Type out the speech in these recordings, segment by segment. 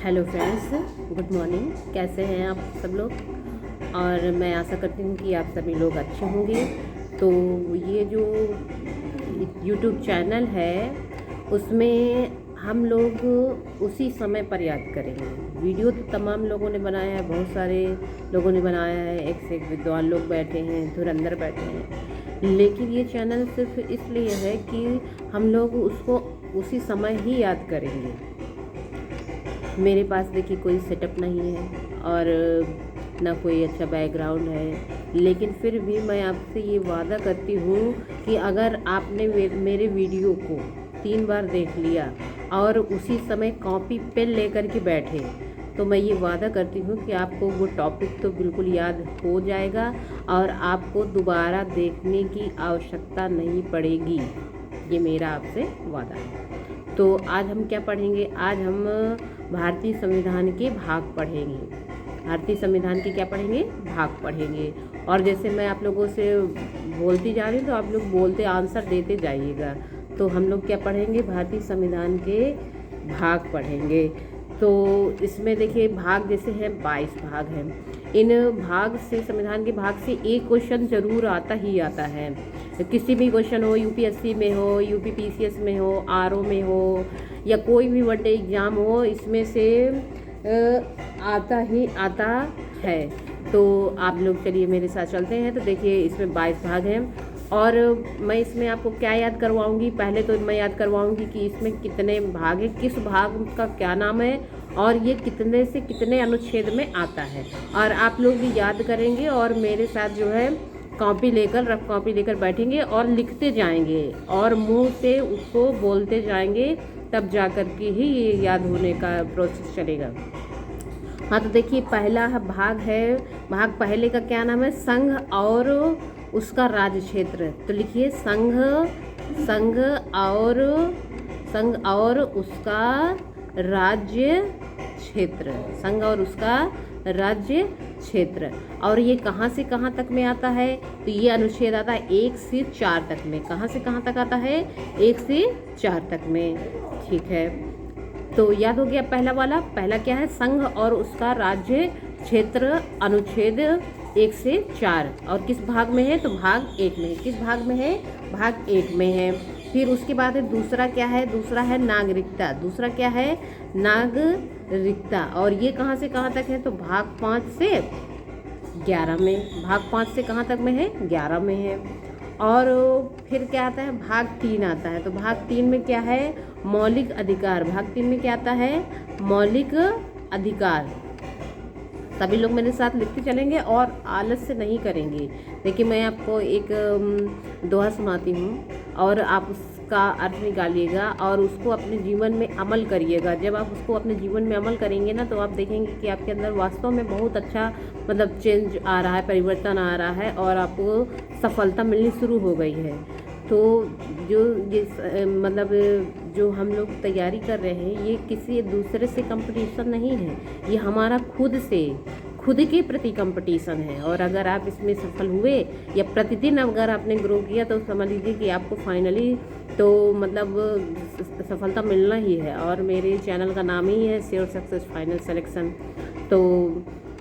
Hello friends, good morning. कैसे हैं आप सब लोग? और मैं आशा करती हूँ कि आप सभी लोग अच्छे होंगे। तो ये जो यूट्यूब चैनल है उसमें हम लोग उसी समय पर याद करेंगे। वीडियो तो तमाम लोगों ने बनाया है, बहुत सारे लोगों ने बनाया है, एक से एक विद्वान लोग बैठे हैं, धुरंधर बैठे हैं, लेकिन ये चैनल सिर्फ इसलिए है कि हम लोग उसको उसी समय ही याद करेंगे। मेरे पास देखिए कोई सेटअप नहीं है और ना कोई अच्छा बैकग्राउंड है, लेकिन फिर भी मैं आपसे ये वादा करती हूँ कि अगर आपने मेरे वीडियो को 3 बार देख लिया और उसी समय कॉपी पेन लेकर के बैठे तो मैं ये वादा करती हूँ कि आपको वो टॉपिक तो बिल्कुल याद हो जाएगा और आपको दोबारा देखने की आवश्यकता नहीं पड़ेगी। ये मेरा आपसे वादा है। तो आज हम क्या पढ़ेंगे? आज हम भारतीय संविधान के भाग पढ़ेंगे। भारतीय संविधान के क्या पढ़ेंगे? भाग पढ़ेंगे। और जैसे मैं आप लोगों से बोलती जा रही हूँ तो आप लोग बोलते आंसर देते जाइएगा। तो हम लोग क्या पढ़ेंगे? भारतीय संविधान के भाग पढ़ेंगे। तो इसमें देखिए भाग जैसे हैं 22 भाग हैं। इन भाग से, संविधान के भाग से एक क्वेश्चन जरूर आता ही आता है। किसी भी क्वेश्चन हो, यूपीएससी में हो, यूपीपीसीएस में हो, आरओ में हो या कोई भी वनडे एग्ज़ाम हो, इसमें से आता ही आता है। तो आप लोग चलिए मेरे साथ चलते हैं। तो देखिए इसमें 22 भाग हैं और मैं इसमें आपको क्या याद करवाऊंगी? पहले तो मैं याद करवाऊंगी कि इसमें कितने भाग हैं, किस भाग का क्या नाम है और ये कितने से कितने अनुच्छेद में आता है। और आप लोग भी याद करेंगे और मेरे साथ जो है कॉपी लेकर, रफ कॉपी लेकर बैठेंगे और लिखते जाएंगे और मुंह से उसको बोलते जाएंगे, तब जा कर के ही ये याद होने का प्रोसेस चलेगा। हाँ, तो देखिए पहला भाग है, भाग पहले का क्या नाम है? संघ और उसका राज्य क्षेत्र। तो लिखिए संघ और उसका राज्य क्षेत्र। संघ और उसका राज्य क्षेत्र। और ये कहाँ से कहाँ तक में आता है? तो ये अनुच्छेद आता है 1 से 4 तक में। कहाँ से कहाँ तक आता है? 1 से 4 तक में। ठीक है, तो याद हो गया पहला वाला। पहला क्या है? संघ और उसका राज्य क्षेत्र, अनुच्छेद 1 से 4। और किस भाग में है? तो भाग 1 में है। किस भाग में है? भाग 1 में है। फिर उसके बाद है दूसरा क्या है? दूसरा है नागरिकता। दूसरा क्या है? नागरिकता। और ये कहाँ से कहाँ तक है? तो भाग 5 से 11 में। भाग 5 से कहाँ तक में है? 11 में है। और फिर क्या आता है? भाग 3 आता है। तो भाग 3 में क्या है? मौलिक अधिकार। भाग 3 में क्या आता है? मौलिक अधिकार। सभी लोग मेरे साथ लिखते चलेंगे और आलस्य नहीं करेंगे। देखिए मैं आपको एक दोहा सुनाती हूँ और आप उसका अर्थ निकालिएगा और उसको अपने जीवन में अमल करिएगा। जब आप उसको अपने जीवन में अमल करेंगे ना तो आप देखेंगे कि आपके अंदर वास्तव में बहुत अच्छा मतलब चेंज आ रहा है, परिवर्तन आ रहा है और आपको सफलता मिलनी शुरू हो गई है। तो जो ये मतलब जो हम लोग तैयारी कर रहे हैं ये किसी दूसरे से कंपटीशन नहीं है, ये हमारा खुद के प्रति कंपटीशन है। और अगर आप इसमें सफल हुए या प्रतिदिन अगर आपने ग्रो किया तो समझ लीजिए कि आपको फाइनली तो मतलब सफलता मिलना ही है। और मेरे चैनल का नाम ही है श्योर सक्सेस फाइनल सिलेक्शन। तो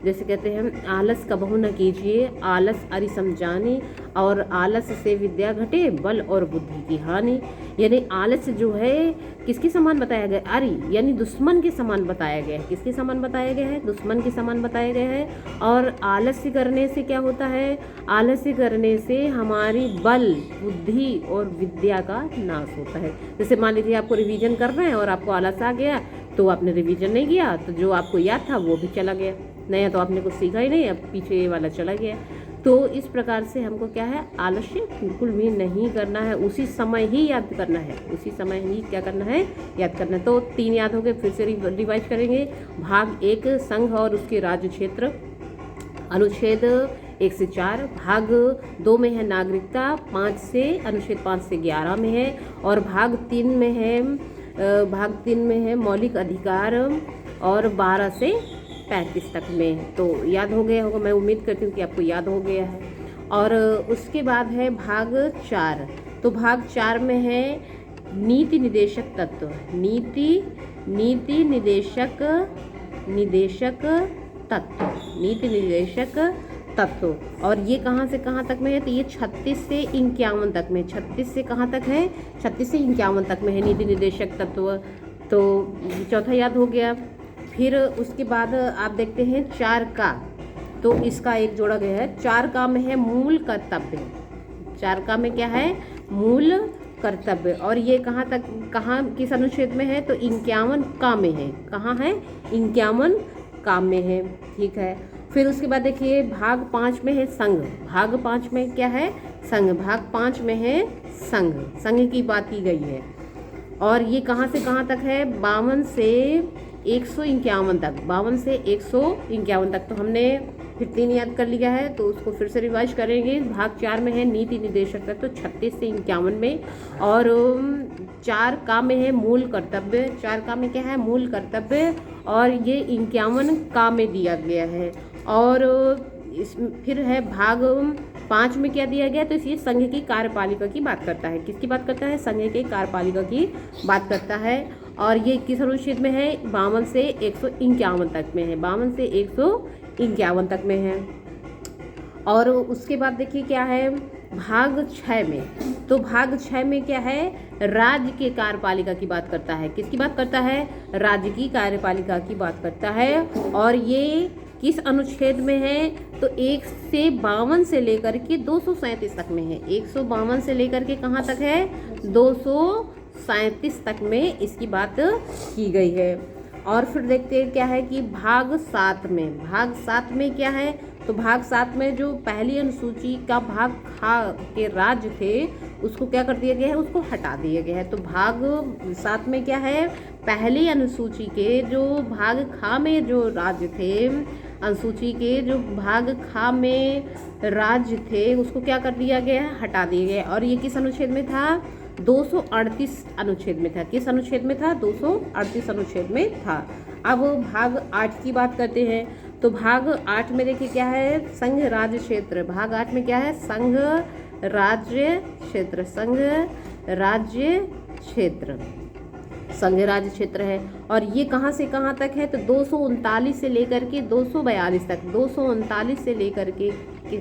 जैसे कहते हैं आलस कबहू न कीजिए, आलस अरि समझानी, और आलस से विद्या घटे, बल और बुद्धि की हानि। यानी आलस जो है किसके समान बताया गया? अरि यानी दुश्मन के समान बताया गया है। किसके समान बताया गया है? दुश्मन के समान बताया गया है। और आलस्य करने से क्या होता है? आलस्य करने से हमारी बल, बुद्धि और विद्या का नाश होता है। जैसे मान लीजिए आपको रिवीजन कर रहे हैं और आपको आलस आ गया तो आपने रिवीजन नहीं किया तो जो आपको याद था वो भी चला गया, नया तो आपने कुछ सीखा ही नहीं, अब पीछे ये वाला चला गया। तो इस प्रकार से हमको क्या है? आलस्य बिल्कुल भी नहीं करना है, उसी समय ही याद करना है। उसी समय ही क्या करना है? याद करना है। तो 3 याद हो गए, फिर से रिवाइज करेंगे। भाग 1 संघ और उसके राज्य क्षेत्र, अनुच्छेद 1 से 4। भाग 2 में है नागरिकता, 5 से अनुच्छेद 5 से 11 में है। और भाग 3 में है मौलिक अधिकार और 12 से 35 तक में। तो याद हो गया होगा, मैं उम्मीद करती हूँ कि आपको याद हो गया है। और उसके बाद है भाग 4। तो भाग 4 में है नीति निदेशक तत्व। नीति निदेशक निदेशक तत्व, नीति निर्देशक तत्व। और ये कहाँ से कहाँ तक में है, तो ये 36 से 51 तक में, 36 से कहाँ तक है, 36 से 51 तक में है नीति निर्देशक तत्व। तो चौथा याद हो गया। फिर उसके बाद आप देखते हैं 4 का, तो इसका एक जोड़ा गया है। 4 का में है मूल कर्तव्य, 4 का में क्या है, मूल कर्तव्य। और ये कहाँ तक, कहाँ किस अनुच्छेद में है, तो 51 का में है। कहाँ है, 51 का में है, ठीक है। फिर उसके बाद देखिए भाग 5 में है संघ, भाग 5 में क्या है, संघ, भाग 5 में है संघ, संघ की बात की गई है। और ये कहाँ से कहाँ तक है, 52 से 151 तक, 52 से 151 तक। तो हमने फिर 3 याद कर लिया है, तो उसको फिर से रिवाइज करेंगे। भाग 4 में है नीति निर्देशक तत्व, तो 36 से 51 में। और 4 का में है मूल कर्तव्य, 4 का में क्या है, मूल कर्तव्य। और ये 51 का में दिया गया है। और इस फिर है भाग 5 में क्या दिया गया, तो ये संघ की कार्यपालिका की बात करता है। किसकी बात करता है, संघ के कार्यपालिका की बात करता है। और ये किस अनुच्छेद में है, 52 से 151 तक में है, 52 से 151 तक में है। और उसके बाद देखिए क्या है भाग 6 में, तो भाग 6 में क्या है, राज्य के कार्यपालिका की बात करता है। किसकी बात करता है, राज्य की कार्यपालिका की बात करता है। और ये किस अनुच्छेद में है, तो 152 से लेकर के 237 तक में है, 152 से लेकर के कहाँ तक है, 237 तक में इसकी बात की गई है। और फिर देखते हैं क्या है कि भाग 7 में, भाग 7 में क्या है, तो भाग 7 में जो पहली अनुसूची का भाग खा के राज्य थे उसको क्या कर दिया गया है, उसको हटा दिया गया है। तो भाग 7 में क्या है, पहली अनुसूची के जो भाग खा में जो राज्य थे, अनुसूची के जो भाग खा में राज्य थे उसको क्या कर दिया गया है, हटा दिया गया। और ये किस अनुच्छेद में था, 238 अनुच्छेद में था। किस अनुच्छेद में था, 238 अनुच्छेद में था। अब भाग 8 की बात करते हैं, तो भाग 8 में देखिए क्या है, संघ राज्य क्षेत्र। भाग 8 में क्या है, संघ राज्य क्षेत्र, संघ राज्य क्षेत्र, संघ राज्य क्षेत्र है। और ये कहाँ से कहाँ तक है, तो 239 से लेकर के 242 तक, 239 से लेकर के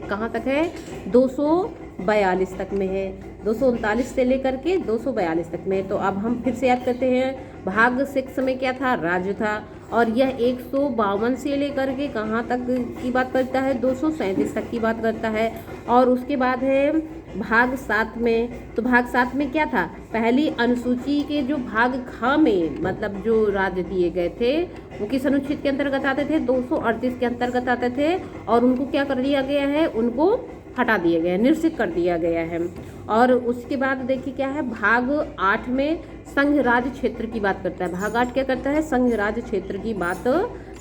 कहाँ तक है, 242 तक में है, 239 से लेकर के 242 तक में। तो अब हम फिर से याद करते हैं, भाग 6 में क्या था, राज्य था। और यह 152 से लेकर के कहाँ तक की बात करता है, 237 तक की बात करता है। और उसके बाद है भाग 7 में, तो भाग 7 में क्या था, पहली अनुसूची के जो भाग खा में मतलब जो राज्य दिए गए थे वो किस अनुच्छेद के अंतर्गत आते थे, 238 के अंतर्गत आते थे। और उनको क्या कर दिया गया है, उनको हटा दिया गया है, निरसित कर दिया गया है। और उसके बाद देखिए क्या है, भाग 8 में संघ राज्य क्षेत्र की बात करता है। भाग 8 क्या करता है, संघ राज्य क्षेत्र की बात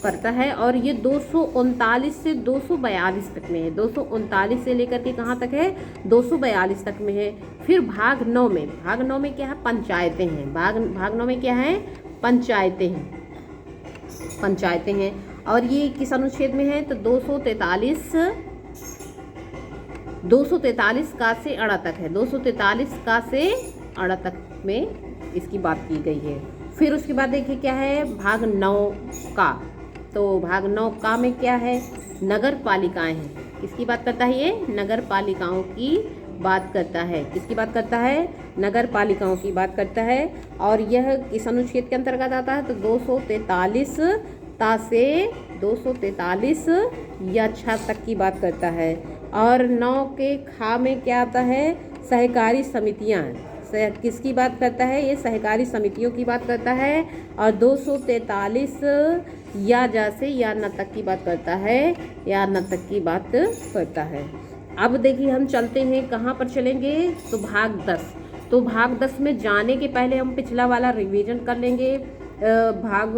करता है। और ये 239 से 242 तक में है, 239 से लेकर के कहाँ तक है, 242 तक में है। फिर भाग 9 में, भाग 9 में क्या है, पंचायतें हैं। भाग 9 में क्या है, पंचायतें हैं, पंचायतें हैं। और ये किस अनुच्छेद में है, तो 243 का से अड़ा तक है, 243 का से अड़ा तक में इसकी बात की गई है। फिर उसके बाद देखिए क्या है, भाग 9 का, तो भाग 9 का में क्या है, नगर पालिकाएँ हैं। किसकी बात करता है, ये नगर पालिकाओं की बात करता है। किसकी बात करता है, नगर पालिकाओं की बात करता है। और यह किस अनुच्छेद के अंतर्गत आता है, तो 243 ता से 243 या 6 तक की बात करता है। और 9 के खा में क्या आता है, सहकारी समितियाँ, किसकी बात करता है, ये सहकारी समितियों की बात करता है। और 243 या जा से या न तक की बात करता है, या न तक की बात करता है। अब देखिए हम चलते हैं, कहाँ पर चलेंगे, तो भाग 10। तो भाग 10 में जाने के पहले हम पिछला वाला रिवीजन कर लेंगे, भाग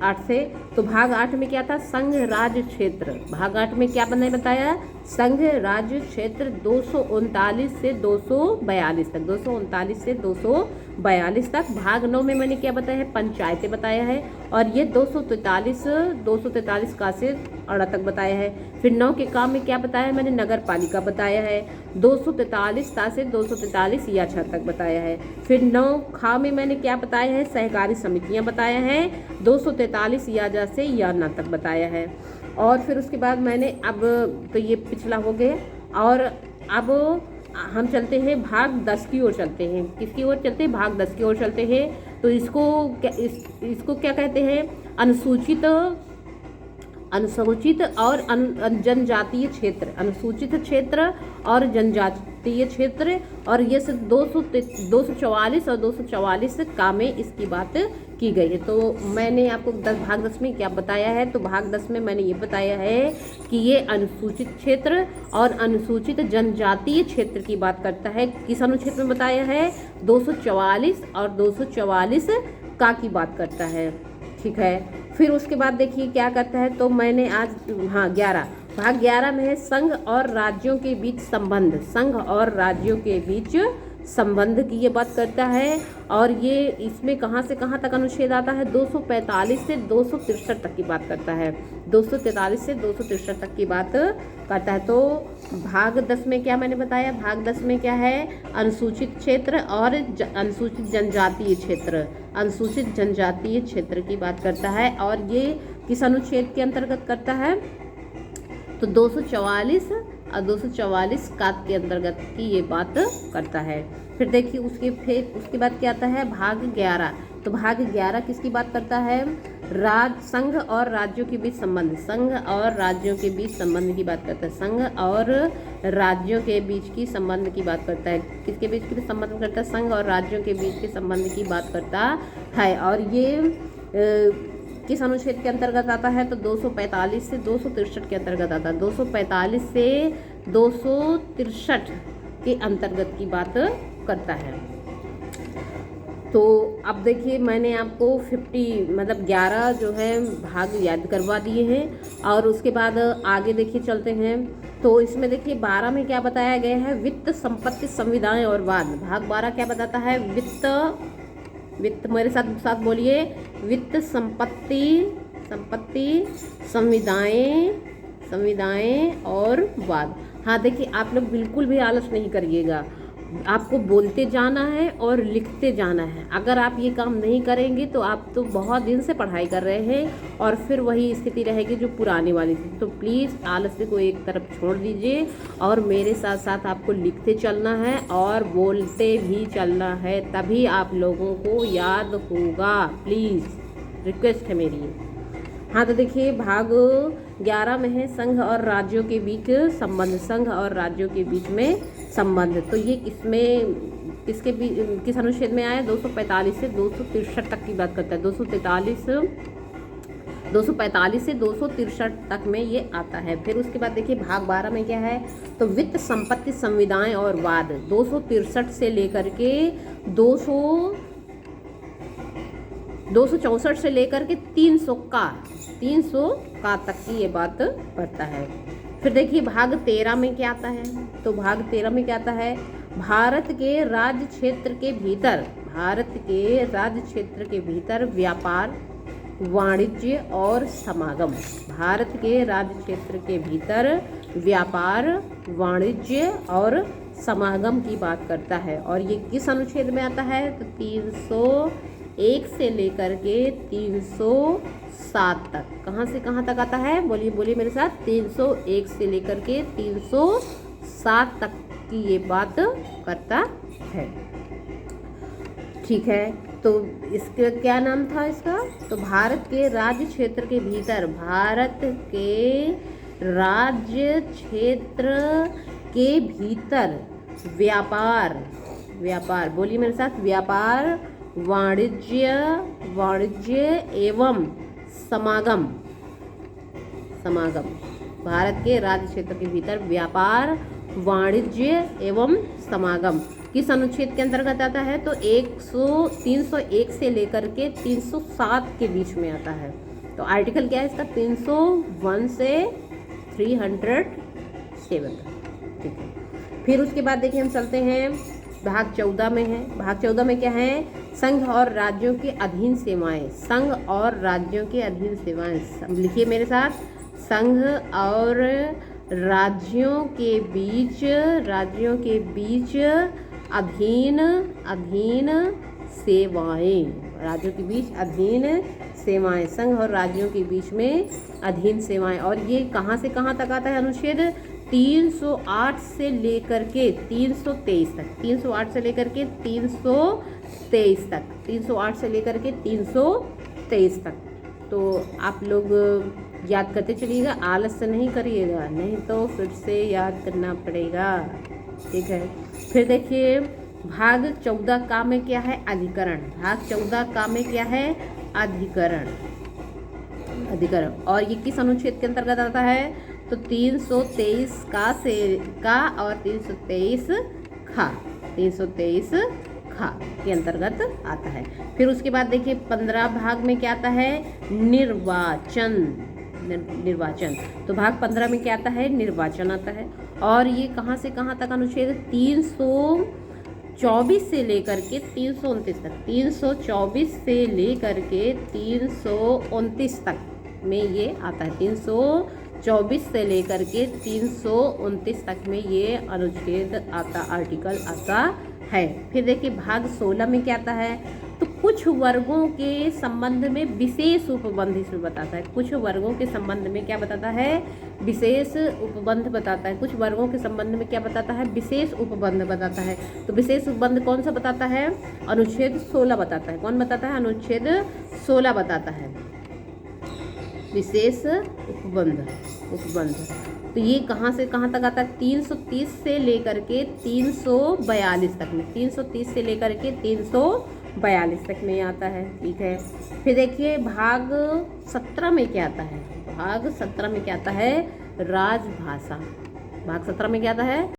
8 से। तो भाग 8 में क्या था, संघ राज्य क्षेत्र। भाग 8 में क्या मैंने बताया, संघ राज्य क्षेत्र 239 से 242 तक, 239 से 242 42 तक। भाग 9 में मैंने क्या बताया है, पंचायतें बताया है, और ये 243 का से अड़ा तक बताया है। फिर 9 के काम में क्या बताया है मैंने, नगर पालिका बताया है, 243 ता से 243 या 6 तक बताया है। फिर 9 खा में मैंने क्या बताया है, सहकारी समितियां बताया है, 243 या जा से या ना तक बताया है। और फिर उसके बाद मैंने अब तो ये पिछला हो गया, और अब हम चलते हैं भाग 10 की ओर चलते हैं। किसकी ओर चलते हैं, भाग 10 की ओर चलते हैं। तो इसको क्या कहते हैं, अनुसूचित और जनजातीय क्षेत्र, अनुसूचित क्षेत्र और जनजातीय क्षेत्र। और ये सिर्फ 244 और 244 का में इसकी बात की गई है। तो मैंने आपको भाग 10 में क्या बताया है, तो भाग 10 में मैंने ये बताया है कि ये अनुसूचित क्षेत्र और अनुसूचित जनजातीय क्षेत्र की बात करता है। किस अनुच्छेद में बताया है, 244 और 244 का की बात करता है। ठीक है, फिर उसके बाद देखिए क्या करता है, तो मैंने आज 11 भाग 11 में है संघ और राज्यों के बीच संबंध, संघ और राज्यों के बीच संबंध की ये बात करता है। और ये इसमें कहाँ से कहाँ तक अनुच्छेद आता है, 245 से 263 तक की बात करता है, 243 से 263 तक की बात करता है। तो भाग 10 में क्या मैंने बताया, भाग 10 में क्या है, अनुसूचित क्षेत्र और अनुसूचित जनजातीय क्षेत्र, अनुसूचित जनजातीय क्षेत्र की बात करता है। और ये किस अनुच्छेद के अंतर्गत करता है, तो 244 और 244 का के अंतर्गत की ये बात करता है। फिर देखिए उसके बाद क्या आता है, भाग 11। तो भाग 11 किसकी बात करता है, संघ और राज्यों के बीच संबंध, संघ और राज्यों के बीच संबंध की बात करता है, संघ और राज्यों के बीच की संबंध की बात करता है। किसके बीच की संबंध करता है, संघ और राज्यों के बीच के संबंध की बात करता है। और ये किस अनुच्छेद के अंतर्गत आता है, तो 245 से 263 के अंतर्गत आता है, 245 से 263 के अंतर्गत की बात करता है। तो अब देखिए मैंने आपको 11 जो है भाग याद करवा दिए हैं। और उसके बाद आगे देखिए चलते हैं। तो इसमें देखिए 12 में क्या बताया गया है, वित्त, संपत्ति, संविदाएं और वाद। भाग 12 क्या बताता है, वित्त मेरे साथ बोलिए, वित्त, संपत्ति, संविदाएं और वाद। हाँ देखिए, आप लोग बिल्कुल भी आलस नहीं करिएगा, आपको बोलते जाना है और लिखते जाना है। अगर आप ये काम नहीं करेंगे तो आप तो बहुत दिन से पढ़ाई कर रहे हैं और फिर वही स्थिति रहेगी जो पुरानी वाली थी। तो प्लीज़ आलस्य को एक तरफ छोड़ दीजिए और मेरे साथ साथ आपको लिखते चलना है और बोलते भी चलना है, तभी आप लोगों को याद होगा। प्लीज़ रिक्वेस्ट है मेरी। हाँ तो देखिए भाग 11 में है संघ और राज्यों के बीच संबंध, संघ और राज्यों के बीच में संबंध। तो ये इसमें किस अनुच्छेद में आया, 245 से 263 तक की बात करता है, 245 से 263 तक में ये आता है। फिर उसके बाद देखिए भाग 12 में क्या है, तो वित्त, संपत्ति, संविदाएं और वाद, 263 से लेकर के 264 से लेकर के 300 का तक की ये बात करता है। फिर देखिए भाग 13 में क्या आता है, तो भाग 13 में क्या आता है, भारत के राज्य क्षेत्र के भीतर व्यापार, वाणिज्य और समागम। भारत के राज्य क्षेत्र के भीतर व्यापार, वाणिज्य और समागम की बात करता है। और ये किस अनुच्छेद में आता है, तो 301 से लेकर के 307 तक। कहाँ से कहाँ तक आता है, बोलिए मेरे साथ, 301 से लेकर के 307 तक की ये बात करता है। ठीक है, तो इसका क्या नाम था इसका, तो भारत के राज्य क्षेत्र के भीतर, भारत के राज्य क्षेत्र के भीतर व्यापार, बोलिए मेरे साथ, व्यापार, वाणिज्य एवं समागम। भारत के राज्य क्षेत्र के भीतर व्यापार, वाणिज्य एवं समागम किस अनुच्छेद के अंतर्गत आता है, तो 301 से लेकर के 307 के बीच में आता है। तो आर्टिकल क्या है इसका, 301 से 307। ठीक है, फिर उसके बाद देखिए हम चलते हैं भाग 14 में है। भाग 14 में क्या है? संघ और राज्यों के अधीन सेवाएं। संघ और राज्यों के अधीन सेवाएं, लिखिए मेरे साथ, संघ और राज्यों के बीच अधीन सेवाएं। राज्यों के बीच अधीन सेवाएं, संघ और राज्यों के बीच में अधीन सेवाएं। और ये कहाँ से कहाँ तक आता है अनुच्छेद? 308 से लेकर के 323 तक, 308 से लेकर के 323 तक, 308 से लेकर के 323 तक। तो आप लोग याद करते चलिएगा, आलस से नहीं करिएगा, नहीं तो फिर से याद करना पड़ेगा। ठीक है। फिर देखिए भाग 14 का में क्या है? अधिकरण। भाग 14 का में क्या है? अधिकरण। और ये किस अनुच्छेद के अंतर्गत आता है? तो 323 का और 323 खा, 323 खा के अंतर्गत आता है। फिर उसके बाद देखिए 15 भाग में क्या आता है? निर्वाचन। तो भाग 15 में क्या आता है? निर्वाचन आता है। और ये कहाँ से कहाँ तक अनुच्छेद? 324 से लेकर के 329 तक, 324 से लेकर के 329 तक में ये आता है। 324 से लेकर के 329 तक में ये अनुच्छेद आता, आर्टिकल आता है। फिर देखिए भाग 16 में क्या आता है? तो कुछ वर्गों के संबंध में विशेष उपबंध इसमें बताता है। कुछ वर्गों के संबंध में क्या बताता है? विशेष उपबंध बताता है। कुछ वर्गों के संबंध में क्या बताता है? विशेष उपबंध बताता है। तो विशेष उपबंध कौन सा बताता है? अनुच्छेद 16 बताता है। कौन बताता है? अनुच्छेद 16 बताता है विशेष उपबंध। तो ये कहाँ से कहाँ तक आता है? 330 से लेकर के 342 तक में, 330 से लेकर के 342 तक में आता है। ठीक है। फिर देखिए भाग 17 में क्या आता है? भाग 17 में क्या आता है? राजभाषा। भाग 17 में क्या आता है?